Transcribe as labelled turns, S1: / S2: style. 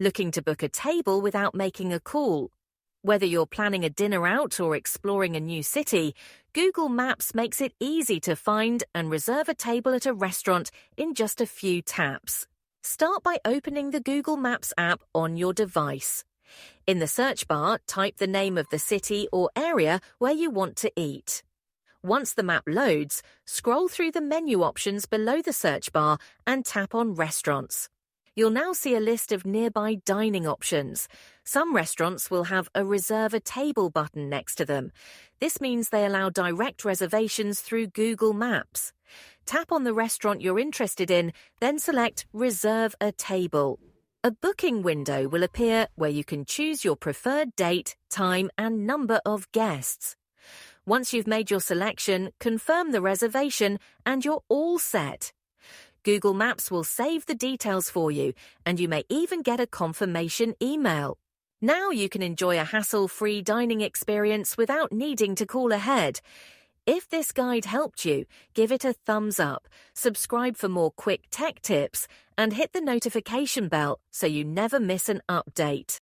S1: Looking to book a table without making a call? Whether you're planning a dinner out or exploring a new city, Google Maps makes it easy to find and reserve a table at a restaurant in just a few taps. Start by opening the Google Maps app on your device. In the search bar, type the name of the city or area where you want to eat. Once the map loads, scroll through the menu options below the search bar and tap on Restaurants. You'll now see a list of nearby dining options. Some restaurants will have a Reserve a Table button next to them. This means they allow direct reservations through Google Maps. Tap on the restaurant you're interested in, then select Reserve a Table. A booking window will appear where you can choose your preferred date, time, and number of guests. Once you've made your selection, confirm the reservation, and you're all set. Google Maps will save the details for you, and you may even get a confirmation email. Now you can enjoy a hassle-free dining experience without needing to call ahead. If this guide helped you, give it a thumbs up, subscribe for more quick tech tips, and hit the notification bell so you never miss an update.